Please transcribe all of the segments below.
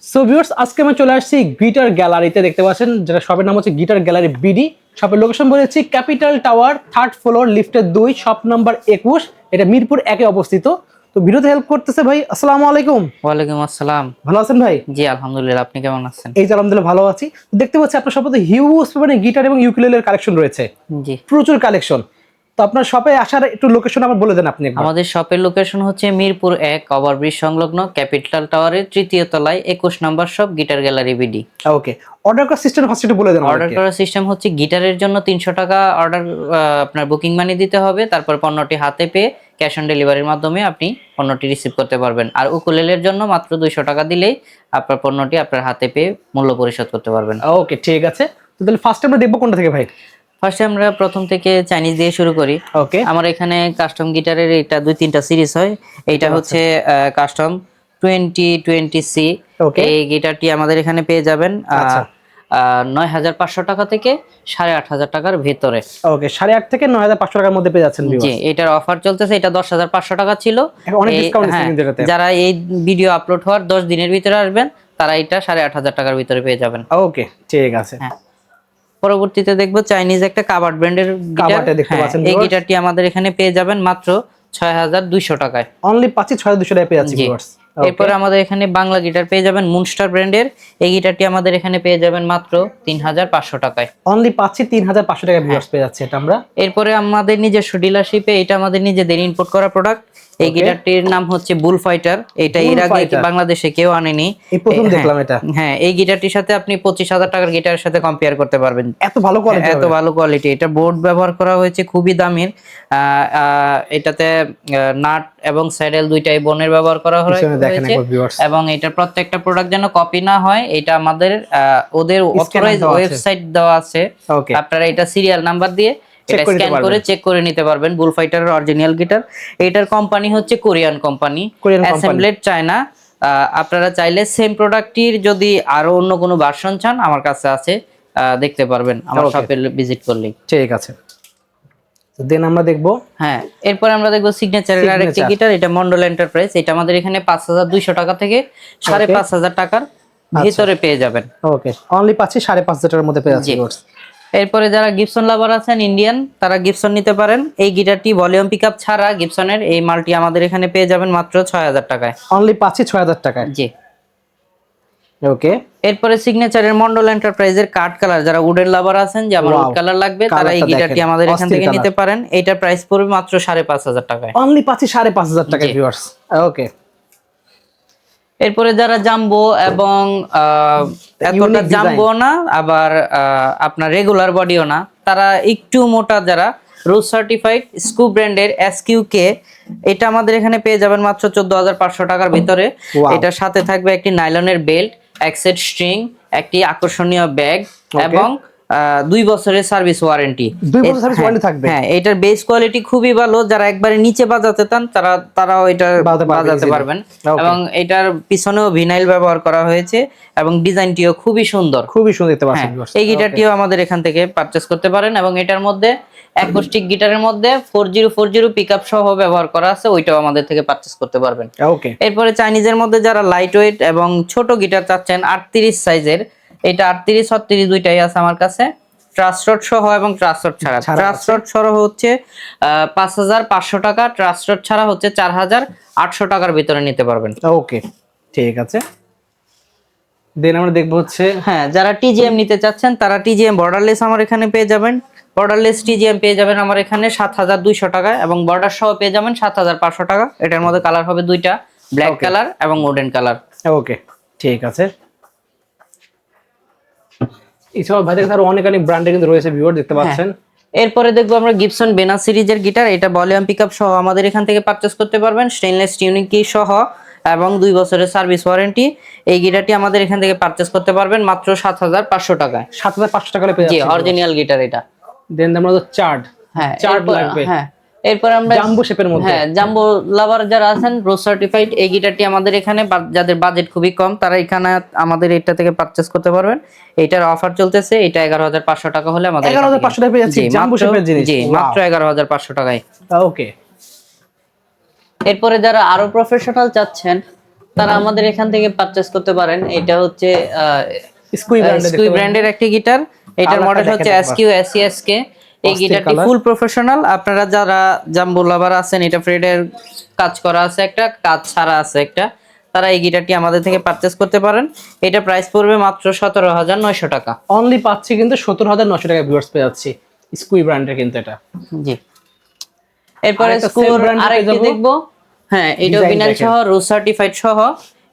So viewers, আজকে আমি চলে আসছি গিটার গ্যালারিতে। দেখতে পাচ্ছেন যেটা শপের নাম হচ্ছে গিটার গ্যালারি বিডি। শপের লোকেশন বলেছি ক্যাপিটাল টাওয়ার, 3rd ফ্লোর, লিফটের 2, শপ নাম্বার 21। এটা মিরপুর 1-এ অবস্থিত। তো ভিডিওতে হেল্প করতেছে ভাই। আসসালামু আলাইকুম। ওয়ালাইকুম আসসালাম। ভালো আছেন ভাই? জি আলহামদুলিল্লাহ, আপনি কেমন আছেন? এই যে আলহামদুলিল্লাহ ভালো আছি। দেখতে পাচ্ছি আপনার শপে হিউজ পরিমাণে গিটার এবং ইউকুলেলের কালেকশন রয়েছে, জি, প্রচুর কালেকশন। তো আপনার শপে আসার একটু লোকেশন আমার বলে দেন আপনি একবার। আমাদের শপের লোকেশন হচ্ছে মিরপুর 1 ওভারব্রিজ সংলগ্ন ক্যাপিটাল টাওয়ারের 3য় তলায় 21 নম্বর শপ গিটার গ্যালারি বিডি। ওকে, অর্ডার করার সিস্টেম ফার্স্ট একটু বলে দেন অর্ডার আমাকে। করার সিস্টেম হচ্ছে গিটারের জন্য 300 টাকা অর্ডার আপনার বুকিং মানি দিতে হবে, তারপর পণ্যটি হাতে পেয়ে ক্যাশ অন ডেলিভারির মাধ্যমে আপনি পণ্যটি রিসিভ করতে পারবেন। আর উকুলেলের জন্য মাত্র 200 টাকা দিলেই আপনার পণ্যটি আপনার হাতে পেয়ে মূল্য পরিশোধ করতে পারবেন। ওকে ঠিক আছে। তো তাহলে ফার্স্ট আমরা দেখবো কোনটা থেকে ভাই? ফার্স্টে আমরা প্রথম থেকে চাইনিজ দিয়ে শুরু করি। ওকে, আমার এখানে কাস্টম গিটারের এটা 2-3টা সিরিজ হয়। এইটা হচ্ছে কাস্টম 2020C। ওকে, এই গিটারটি আমাদের এখানে পেয়ে যাবেন আচ্ছা। 9,500 টাকা থেকে 8,500 টাকার ভিতরে। ওকে, 8,500 থেকে 9,500 টাকার মধ্যে পেয়ে যাচ্ছেন জি, ভিউয়ার্স। এটার অফার চলতেছে। এটা 10,500 টাকা ছিল। এখন অনেক ডিসকাউন্ট আছে হ্যাঁ, কিন্তু এটাতে। যারা এই ভিডিও আপলোড হওয়ার 10 দিনের ভিতরে আসবেন তারা এটা 8,500 টাকার ভিতরে পেয়ে যাবেন। ওকে ঠিক আছে। হ্যাঁ, পরবর্তীতে দেখবো চাইনিজ একটা কাবার্ড ব্র্যান্ডের গিটার। কাবার্ডটা দেখতে পাচ্ছেন এই ভিউয়ার্স। গিটারটি আমাদের এখানে পেয়ে যাবেন মাত্র 6,200 টাকায়। অনলি পাচ্ছি 6,200 টাকায় পেয়ে যাচ্ছি জি। ভিউয়ার্স। এরপরে আমাদের এখানে বাংলা গিটার পেয়ে যাবেন মুনস্টার ব্র্যান্ডের। এই গিটারটি আমাদের এখানে পেয়ে যাবেন মাত্র 3,500 টাকায়। অনলি পাচ্ছি 3,500 টাকায় ভিউয়ার্স পেয়ে যাচ্ছে এটা আমরা। এরপরে আমাদের নিজস্ব ডিলারশিপে, এটা আমাদের নিজেদের ইম্পোর্ট করা প্রোডাক্ট। এই Okay. গিটারটির নাম হচ্ছে বুল ফাইটার। এটা বুল এর আগে ফাইটার। বাংলাদেশে কেউ আনেনি। এই প্রথম হ্যাঁ, দেখলাম এটা। হ্যাঁ, এই গিটারটির সাথে আপনি 25,000 টাকার গিটারের সাথে কম্পেয়ার করতে পারবেন। এত ভালো কোয়ালিটি, এত ভালো কোয়ালিটি। এটা বোর্ড ব্যবহার করা হয়েছে খুবই দামির। এটাতে নাট এবং স্যাডেল দুইটাই বোনের ব্যবহার করা পিছনে দেখেন হয়েছে। একবার ভিউয়ার্স। এবং এটা প্রত্যেকটা প্রোডাক্ট যেন কপি না হয়, এটা আমাদের ওদের অথরাইজ দেওয়া আছে। ওয়েবসাইট দেওয়া আছে। ওকে, আপনারা এটা সিরিয়াল নাম্বার দিয়ে এটা করে নিতে স্ক্যান করে পারবেন। চেক করে নিতে পারবেন। বুল ফাইটারের অরিজিনাল গিটার। এটার কোম্পানি হচ্ছে Korean company, Korean company. Assembled China. আপনারা চাইলে সেম প্রোডাক্টটির যদি আরো অন্য কোনো ভার্সন চান, আমার কাছে আছে, দেখতে পারবেন আমার Okay. শপে ভিজিট করলেই। ঠিক আছে। তো দেন আমরা দেখবো। হ্যাঁ, এরপর আমরা দেখবো সিগনেচারের আরেকটি Signature। গিটার। এটা মন্ডল এন্টারপ্রাইজ। এটা আমাদের এখানে 5,200 টাকা থেকে 5,500 টাকার ভিতরে পেয়ে যাবেন। ওকে, অনলি পাচ্ছি 5,500 টাকার মধ্যে পেয়ে যাচ্ছি জি। ভিউয়ার্স। এরপরে যারা গিবসন লাভার আছেন ইন্ডিয়ান, তারা গিবসন নিতে পারেন। এই গিটারটি ভলিউম পিকআপ ছাড়া গিবসনের এই মালটি আমাদের এখানে পেয়ে যাবেন মাত্র 6,000 টাকায়। অনলি পাচ্ছি 6,000 টাকায়। জি। ওকে, এরপরে সিগনেচারের মন্ডল এন্টারপ্রাইজের কাঠ কালার, যারা উডের লাভার আছেন যে আমার Wow, উড কালার লাগবে, তারা এই কালারটা গিটারটি দেখেন, আমাদের এখান অস্থির থেকে কালার। নিতে পারেন। এইটার প্রাইস পড়বে মাত্র 5,500 টাকায়। অনলি পাচ্ছি 5,500 টাকায় জি। ভিউয়ার্স। ওকে, এরপরে যারা জাম্বো এবং এতটা Unique design। জাম্বো না, আবার আপনার রেগুলার বডিও না, তারা একটু মোটা, যারা রোজ সার্টিফাইড স্কু ব্র্যান্ডের SQK, এটা আমাদের এখানে পেয়ে যাবেন মাত্র 14,500 টাকার ভিতরে। Wow। এটার সাথে থাকবে একটি নাইলনের বেল্ট, এক সেট স্ট্রিং, একটি আকর্ষণীয় ব্যাগ এবং 2 বছরের সার্ভিস ওয়ারেন্টি। 2 বছর সার্ভিস ওয়ারেন্টি থাকবে। হ্যাঁ, এটার বেস কোয়ালিটি খুবই ভালো। যারা একবারে নিচে বাজাতে চান তারাও এটা বাজাতে পারবেন। Okay। এবং এটার পিছনেও ভিনাইল ব্যবহার করা হয়েছে এবং ডিজাইনটিও খুবই সুন্দর। খুবই সুন্দর দেখতে পাচ্ছেন হ্যাঁ, ভিউয়ার্স। এই গিটারটিও আমাদের এখান থেকে পারচেজ করতে পারেন। এবং এটার মধ্যে অ্যাকোস্টিক গিটারের মধ্যে 4040 পিকআপ সহ ব্যবহার করা আছে, ওইটাও আমাদের থেকে পারচেজ করতে পারবেন। ওকে, এরপরে চাইনিজের মধ্যে যারা লাইট ওয়েট এবং ছোট গিটার চাচ্ছেন 38 সাইজের, এটা 38-36 দুইটাই আছে আমার কাছে, ট্রাস্টড সহ এবং ট্রাস্টড ছাড়া। ট্রাস্টড সহ হচ্ছে 5,500 টাকা, ট্রাস্টড ছাড়া হচ্ছে 4,800 টাকার ভিতরে নিতে পারবেন। ওকে ঠিক আছে। দেন আমরা দেখবো হচ্ছে হ্যাঁ, যারা টিজিএম নিতে চাচ্ছেন তারা টিজিএম বর্ডারলেস আমার এখানে পেয়ে যাবেন। বর্ডারলেস টিজিএম পেয়ে যাবেন আমার এখানে 7,200 টাকা এবং বর্ডার সহ পেয়ে যাবেন 7,500 টাকা। এটার মধ্যে কালার হবে দুইটা, ব্ল্যাক Okay। কালার এবং উডেন কালার। ওকে ঠিক আছে। এছাড়াও ভাইদের কাছে আরো অনেক ব্র্যান্ডে কিন্তু রয়েছে ভিউয়ার, দেখতে পাচ্ছেন। এরপরে দেখবো আমরা গিবসন বেনা সিরিজের গিটার। এটা ভলিউম পিকআপ সহ আমাদের এখান থেকে পারচেজ করতে পারবেন, স্টেইনলেস টিউনিং কি সহ এবং 2 বছরের সার্ভিস ওয়ারেন্টি। এই গিটারটি আমাদের এখান থেকে পারচেজ করতে পারবেন মাত্র 7,500 টাকায়। 7,500 টাকা পেয়ে জি, যাচ্ছি অরিজিনাল গিটার এটা। দেন আমরা তো চার্ট। হ্যাঁ, চার্ট লাগবে। হ্যাঁ, এরপর আমরা জাম্বো শেপের মধ্যে। হ্যাঁ, জাম্বো লাভার যারা আছেন রোজ সার্টিফাইড, এই গিটারটি আমাদের এখানে যাদের বাজেট খুবই কম, তারা এখানে আমাদের এটা থেকে পারচেজ করতে পারবেন। এটার অফার চলতেছে। এটা 11,500 টাকা হলে আমাদের 11,500 টাকা পেয়ে যাচ্ছি জাম্বো শেপের জিনিস। জি, মাত্র 11,500 টাকায়। ওকে, এরপরে যারা আরো প্রফেশনাল চাচ্ছেন, তারা আমাদের এখান থেকে পারচেজ করতে পারেন। এটা হচ্ছে স্কুই ব্র্যান্ডের একটি গিটার। এটার মডেল হচ্ছে SQ SESK। এই গিটারটি ফুল প্রফেশনাল। আপনারা যারা জাম্বো লাভার আছেন, এটা ফ্রেডের কাজ করা আছে একটা, কাজ ছাড়া আছে একটা, তারা এই গিটারটি আমাদের থেকে পারচেজ করতে পারেন। এটা প্রাইস পড়বে মাত্র 17,900 টাকা। অনলি পাচ্ছি কিন্তু 17,900 টাকা ভিউয়ার্স পেয়ে যাচ্ছি স্কুই ব্র্যান্ডের কিন্তু এটা। জি, এরপরে স্কুর আরেকটি দেখবো। হ্যাঁ, এটা বিনাইল সহ রুস সার্টিফাইড সহ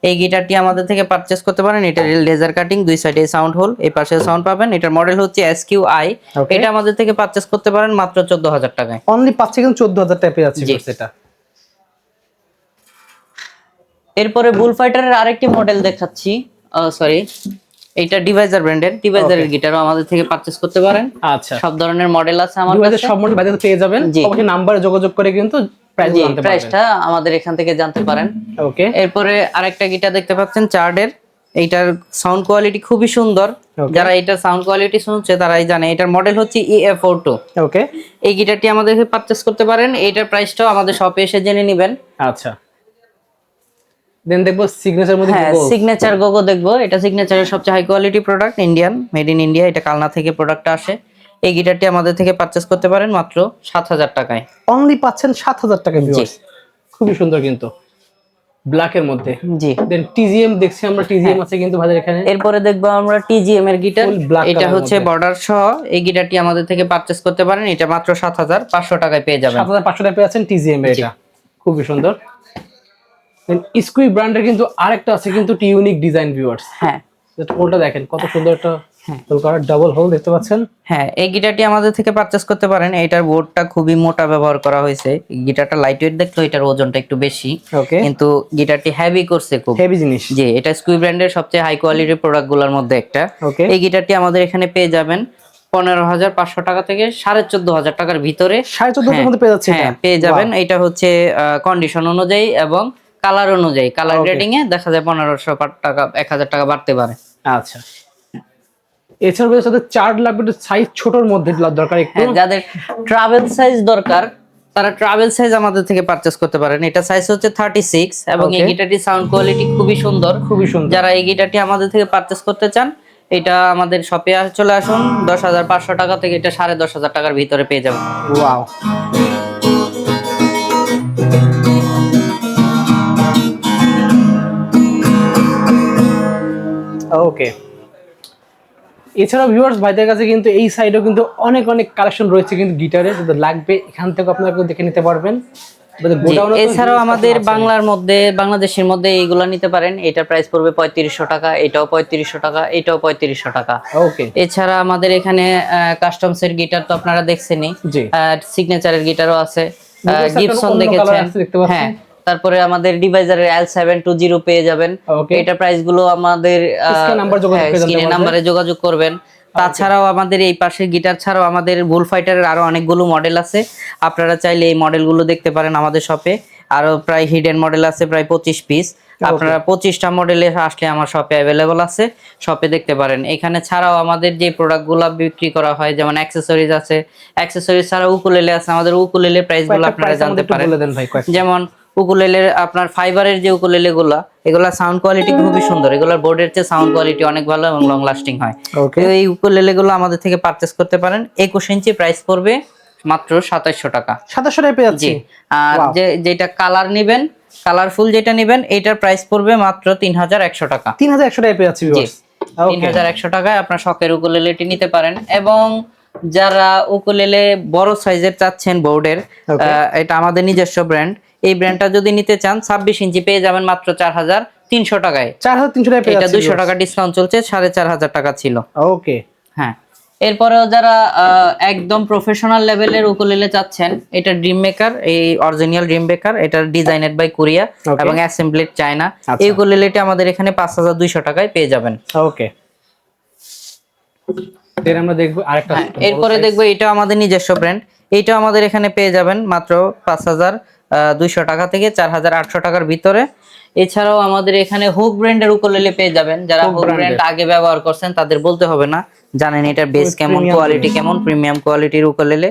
এই গিটারটি আমাদের থেকে পারচেজ করতে পারেন। এটা লেজার কাটিং, দুই সাইডে সাউন্ড হোল, এই পাশে সাউন্ড পাবেন। এটার মডেল হচ্ছে SQI। এটা আমাদের থেকে পারচেজ করতে পারেন মাত্র 14,000 টাকায়। অনলি পাচ্ছি কিন্তু 14,000 টাকা পেয়ে যাচ্ছি এটা। এরপরে বুল ফাইটারের আরেকটি মডেল দেখাচ্ছি। সরি, এটা ডিভাইজার ব্র্যান্ডের, ডিভাইজারের গিটারও আমাদের থেকে পারচেজ করতে পারেন। আচ্ছা, সব ধরনের মডেল আছে আমার কাছে, সব মডেল বাইরে পেয়ে যাবেন। অবশ্যই নাম্বারে যোগাযোগ করে কিন্তু প্রাইসটা আমাদের এখান থেকে জানতে পারেন। ওকে, এরপরে আরেকটা গিটার দেখতে পাচ্ছেন চার্ডের। এইটার সাউন্ড কোয়ালিটি খুবই সুন্দর। যারা এটার সাউন্ড কোয়ালিটি শুনছে তারাই জানে। এটার মডেল হচ্ছে EF42। ওকে, এই গিটারটি আমাদের থেকে পারচেজ করতে পারেন। এইটার প্রাইসটাও আমাদের শপে এসে জেনে নেবেন। আচ্ছা, দেন দেখবো সিগনেচার মধ্যে। হ্যাঁ, সিগনেচার গোগো দেখবো। এটা সিগনেচারের সবচেয়ে high quality product, Indian, made in India. এটা কালনা থেকে প্রোডাক্টটা আসে। এই গিটারটি আমাদের থেকে পারচেজ করতে পারেন মাত্র 7,000 টাকায়। অনলি পাচ্ছেন 7,000 টাকা ভিউয়ার্স। খুবই সুন্দর কিন্তু ব্ল্যাকের মধ্যে। জি, দেন TGM দেখছি আমরা, TGM আছে কিন্তু ভাইদের এখানে। এরপরে দেখবো আমরা TGM এর গিটার। এটা হচ্ছে বর্ডার সহ। এই গিটারটি আমাদের থেকে পারচেজ করতে পারেন। এটা মাত্র 7,500 টাকায় পেয়ে যাবেন। 7,500 টাকায় পেয়ে যাচ্ছেন TGM এর এটা। খুবই সুন্দর। দেন স্কুই ব্র্যান্ডের কিন্তু আরেকটা আছে কিন্তু ইউনিক ডিজাইন ভিউয়ার্স। হ্যাঁ, হোলটা দেখেন কত সুন্দর একটা হোল করা, ডাবল হোল দেখতে পাচ্ছেন। হ্যাঁ, এই গিটারটি আমাদের থেকে পারচেজ করতে পারেন। এটার বোর্ডটা খুবই মোটা ব্যবহার করা হয়েছে। গিটারটা লাইট ওয়েট দেখলে এটার ওজনটা একটু বেশি, কিন্তু গিটারটি হেভি করছে, খুব হেভি জিনিস। জি, এটা স্কুই ব্র্যান্ডের সবচেয়ে হাই কোয়ালিটির প্রোডাক্ট গুলোর মধ্যে একটা। এই গিটারটি আমাদের এখানে পেয়ে যাবেন 15,500 টাকা থেকে 14,500 টাকার ভিতরে। 14,500 মধ্যে পেয়ে যাচ্ছে। হ্যাঁ, পেয়ে যাবেন। এটা হচ্ছে কন্ডিশন অনুযায়ী এবং কালার অনুযায়ী, কালার গ্রেডিং এ দেখা যায় 1,500 টাকা 1,000 টাকা বাড়তে পারে। আচ্ছা, এছাড়াও সাথে চার্ট লাগবে সাইজ ছোটর মধ্যে দরকার একটু। যাদের ট্রাভেল সাইজ দরকার তারা ট্রাভেল সাইজ আমাদের থেকে পারচেজ করতে পারেন। এটা সাইজ হচ্ছে 36 এবং এই গিটারটির সাউন্ড কোয়ালিটি খুবই সুন্দর, খুবই সুন্দর। যারা এই গিটারটি আমাদের থেকে পারচেজ করতে চান, এটা আমাদের শপে চলে আসুন। 10,500 টাকা থেকে এটা 10,500 টাকার ভিতরে পেয়ে যাবেন। ওয়াও, ওকে। এছাড়াও ভিউয়ার্স ভাইদের কাছে কিন্তু এই সাইডেও কিন্তু অনেক অনেক কালেকশন রয়েছে কিন্তু গিটারের, যদি লাগবে এখান থেকে আপনারা দেখে নিতে পারবেন। এছাড়াও আমাদের বাংলাদেশের মধ্যে এইগুলা নিতে পারেন। এটার প্রাইস পড়বে 3500 টাকা, এটাও 3500 টাকা, এটাও 3500 টাকা। ওকে, এছাড়া আমাদের এখানে কাস্টমস এর গিটার তো আপনারা দেখছেনই, সিগনেচারের গিটারও আছে, গিবসন দেখেছেন। হ্যাঁ, তারপরে আমাদের ডিভাইজারের L720 পেয়ে যাবেন। এটা প্রাইস গুলো আমাদের স্ক্রিনে নাম্বারে যোগাযোগ করবেন। তাছাড়াও আমাদের এই পাশে গিটার ছাড়াও আমাদের বুল ফাইটারের আরো অনেকগুলো মডেল আছে। আপনারা চাইলে এই মডেলগুলো দেখতে পারেন আমাদের শপে। আরো প্রায় হিডেন মডেল আছে প্রায় 25 পিস। আপনারা 25টা মডেলে আসলে আমার শপে অ্যাভেলেবল আছে, শপে দেখতে পারেন। এখানে ছাড়াও আমাদের যে প্রোডাক্টগুলো বিক্রি করা হয়, যেমন অ্যাকসেসরিজ আছে, অ্যাকসেসরিজ ছাড়াও উকুলেলে আছে। আমাদের উকুলেলে প্রাইসগুলো আপনারা জানতে পারেন। যেমন উকুলেলের আপনার ফাইবারের যে উকুলেলে গুলা, এগুলা সাউন্ড কোয়ালিটি খুবই সুন্দর। এগুলার বোর্ডের চেয়ে সাউন্ড কোয়ালিটি অনেক ভালো এবং লং লাস্টিং হয়। এই উকুলেলে গুলো আমাদের থেকে পারচেজ করতে পারেন। 21 ইঞ্চি প্রাইস পড়বে মাত্র 2700 টাকা। 2700 টাকা পেয়ে যাচ্ছে। আর যেটা কালার নেবেন, কালারফুল যেটা নেবেন, এটার প্রাইস পড়বে মাত্র 3100 টাকা। 3100 টাকা পেয়ে যাচ্ছে। 3100 টাকায় আপনার শখের উকুলেলেটি নিতে পারেন। এবং যারা উকুলেলে বড় সাইজের চাচ্ছেন বোর্ডের, এটা আমাদের নিজস্ব ব্র্যান্ড। এই ব্র্যান্ডটা যদি নিতে চান 26 ইঞ্চি পেয়ে যাবেন মাত্র 4300 টাকায়। 4300 টাকা পেয়ে যাচ্ছে। এটা 200 টাকা ডিসকাউন্ট চলছে, 4500 টাকা ছিল। ওকে, হ্যাঁ। এরপরেও যারা একদম প্রফেশনাল লেভেলের উকুলেলে চাচ্ছেন, এটা ড্রিম মেকার, এই অরিজিনাল ড্রিম মেকার, এটা ডিজাইনেড বাই কোরিয়া এবং অ্যাসেম্বলিড চায়না। এই উকুলেলেটি আমাদের এখানে 5200 টাকায় পেয়ে যাবেন। ওকে, আমরা দেখব আরেকটা। এরপরে দেখবো এটা আমাদের নিজস্ব ব্র্যান্ড। এইটা আমাদের এখানে পেয়ে যাবেন মাত্র 5200 টাকা থেকে 4800 টাকার ভিতরে। এছাড়াও আমাদের এখানে হুক ব্র্যান্ডের উকুলেলে পেয়ে যাবেন, যারা Hook হুক brand ব্র্যান্ড এর। আগে ব্যবহার করছেন তাদের বলতে হবে না, জানেন এটার বেস কেমন, premium কোয়ালিটি জিনিস। কেমন, প্রিমিয়াম কোয়ালিটির উকুলেলে।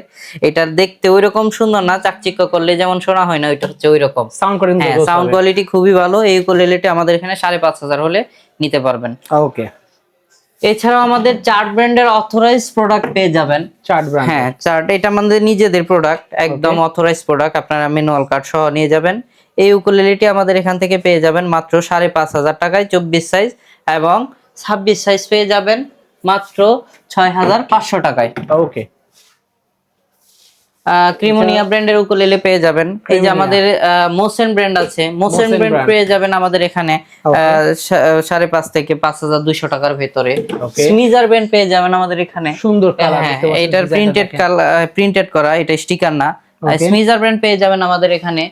এটা দেখতে ওইরকম সুন্দর না, চাকচিক্য করলে যেমন শোনা হয় না, ওইটা হচ্ছে ওইরকম। সাউন্ড করে হ্যাঁ, সাউন্ড কোয়ালিটি খুবই ভালো। এই উকুলেলেটা আমাদের এখানে 5,500 হলে নিতে পারবেন। ওকে। এছাড়াও আমাদের চার্ট ব্র্যান্ডের অথরাইজ প্রোডাক্ট পেয়ে যাবেন। Chart brand. হ্যাঁ, চার্ট এটা আমাদের নিজেদের প্রোডাক্ট, একদম অথরাইজ প্রোডাক্ট, আপনারা ম্যানুয়াল কার্ড সহ নিয়ে যাবেন। এই উকুলেলেটি আমাদের এখান থেকে পেয়ে যাবেন মাত্র 5,500 টাকায়, 24 সাইজ এবং 26 সাইজ পেয়ে যাবেন মাত্র 6,500 টাকায়। ওকে। ক্রিমোনিয়া ব্র্যান্ডের উকুলেলে পেয়ে যাবেন। এই যে আমাদের মোসেন ব্র্যান্ড আছে, মোসেন ব্র্যান্ড পেয়ে যাবেন আমাদের এখানে 5,500 থেকে 5,200 টাকার ভেতরে। স্মিজার ব্র্যান্ড পেয়ে যাবেন আমাদের এখানে, সুন্দর কালার। হ্যাঁ, এটার প্রিন্টেড করা, এটা স্টিকার না। স্মিজার ব্র্যান্ড পেয়ে যাবেন আমাদের এখানে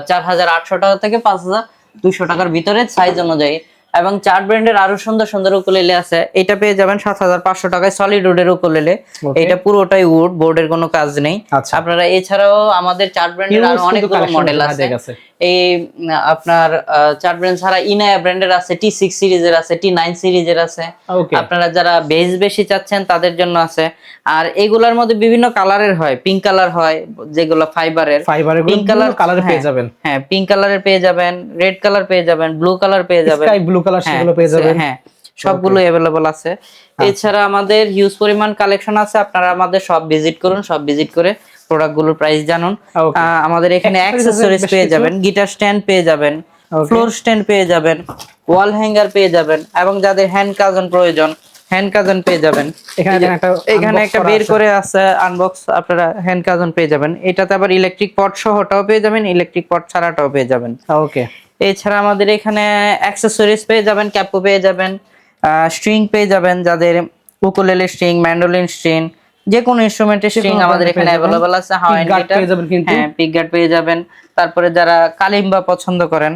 4,800 টাকা থেকে 5,200 টাকার ভিতরে সাইজ অনুযায়ী। এবং চার্ট ব্র্যান্ডের আরো সুন্দর সুন্দর উকুলেলে আছে, এটা পেয়ে যাবেন 7,500 টাকায়, সলিড উডের উকুলেলে। এটা পুরোটাই উড, বোর্ডের কোনো কাজ নেই। আপনারা এছাড়াও আমাদের চার্ট ব্র্যান্ডের আরো অনেকগুলো মডেল আছে। এই আপনার চার্ট ব্র্যান্ড ছাড়া ইনায়া ব্র্যান্ডের আছে, T6 সিরিজের আছে, T9 সিরিজের আছে। আপনারা যারা বেজ বেশি চাচ্ছেন তাদের জন্য আছে। আর এগুলোর মধ্যে বিভিন্ন কালারের হয়, পিঙ্ক কালার হয় যেগুলো ফাইবারের, পিঙ্ক কালার পেয়ে যাবেন। হ্যাঁ, পিঙ্ক কালারের পেয়ে যাবেন, রেড কালার পেয়ে যাবেন, ব্লু কালার পেয়ে যাবেন, স্কাই ব্লু কালার, সেগুলো পেয়ে যাবেন। হ্যাঁ, সবগুলো अवेलेबल আছে। এছাড়া আমাদের হিউজ পরিমাণ কালেকশন আছে, আপনারা আমাদের সব ভিজিট করুন, সব ভিজিট করে প্রোডাক্টগুলোর প্রাইস জানুন। আমাদের এখানে অ্যাকসেসরিজ পেয়ে যাবেন, গিটার স্ট্যান্ড পেয়ে যাবেন, ফ্লোর স্ট্যান্ড পেয়ে যাবেন, ওয়াল হ্যাঙ্গার পেয়ে যাবেন, এবং যাদের হ্যান্ড কাজন প্রয়োজন হ্যান্ড কাজন পেয়ে যাবেন। এখানে একটা বের করে আছে আনবক্স, আপনারা হ্যান্ড কাজন পেয়ে যাবেন। এটাতে আবার ইলেকট্রিক পট সহটাও পেয়ে যাবেন, ইলেকট্রিক পট ছাড়াটাও পেয়ে যাবেন। ওকে। এছাড়া আমাদের এখানে অ্যাকসেসরিজ পেয়ে যাবেন, ক্যাপও পেয়ে যাবেন, স্ট্রিং পেয়ে যাবেন, যাদের উকুলেলে স্ট্রিং, ম্যান্ডোলিন স্ট্রিং, যে কোনো ইনস্ট্রুমেন্টের স্ট্রিং আমাদের এখানে अवेलेबल আছে। হ্যাঁ, পিক গার্ড পেয়ে যাবেন। তারপরে যারা কালিম্বা পছন্দ করেন,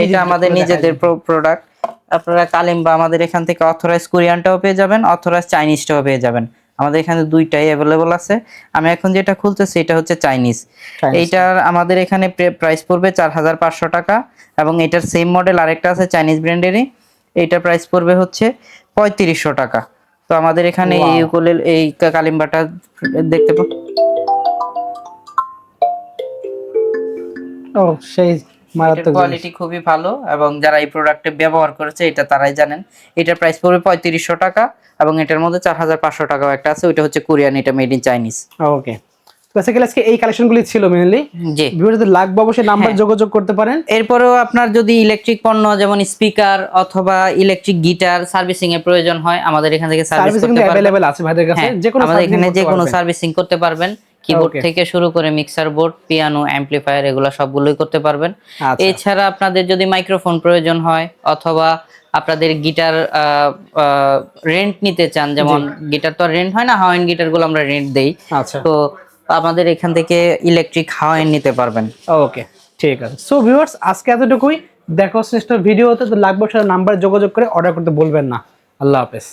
এটা আমাদের নিজেদের প্রোডাক্ট। আপনারা কালিম্বা আমাদের এখান থেকে অথরাইজ কোরিয়ানটাও পেয়ে যাবেন, অথরাইজ চাইনিজটাও পেয়ে যাবেন। আমাদের এখানে দুইটাই अवेलेबल আছে। আমি এখন যেটা খুলতেছি এটা হচ্ছে চাইনিজ। এইটার আমাদের এখানে প্রাইস পড়বে 4,500 টাকা, এবং এটার সেম মডেল আরেকটা আছে চাইনিজ ব্র্যান্ডেরই, এইটার প্রাইস পড়বে হচ্ছে 3,500 টাকা। তো আমাদের এখানে এই উকুলেলে এই কালিম্বাটা দেখতে সেই কোয়ালিটি খুবই ভালো, এবং যারা এই প্রোডাক্টে ব্যবহার করেছে এটা তারাই জানেন। এটার প্রাইস পড়বে 3,500 টাকা, এবং এটার মধ্যে 4,500 টাকাও একটা আছে, ওইটা হচ্ছে কোরিয়ান, এটা made in Chinese. Okay. Basically আজকে এই কালেকশনগুলি ছিল মেইনলি। জি, ভিউয়ারদের লাগবে অবশ্যই নাম্বার যোগাযোগ করতে পারেন। এরপরেও আপনার যদি ইলেকট্রিক পণ্য যেমন স্পিকার অথবা ইলেকট্রিক গিটার সার্ভিসিং এর প্রয়োজন হয়, আমাদের এখান থেকে সার্ভিসিং अवेलेबल আছে ভাইদের কাছে। আমাদের এখানে যে কোনো সার্ভিসিং করতে পারবেন, কিবোর্ড থেকে শুরু করে মিক্সার বোর্ড, পিয়ানো, অ্যাম্পলিফায়ার, এগুলো সবগুলোই করতে পারবেন। এছাড়া আপনাদের যদি মাইক্রোফোন প্রয়োজন হয় অথবা আপনাদের গিটার রেন্ট নিতে চান, যেমন গিটার তো রেন্ট হয় না, হাওয়াইন গিটারগুলো আমরা রেন্ট দেই, তো আমাদের এখান থেকে ইলেকট্রিক হাওয়াইন নিতে পারবেন। ওকে, ঠিক আছে। সো ভিউয়ার্স, আজকে এতটুকুই। দেখো নেক্সট ভিডিওতে, তো লাগবে সেটা নাম্বার যোগাযোগ করে অর্ডার করতে বলবেন না। আল্লাহ হাফেজ।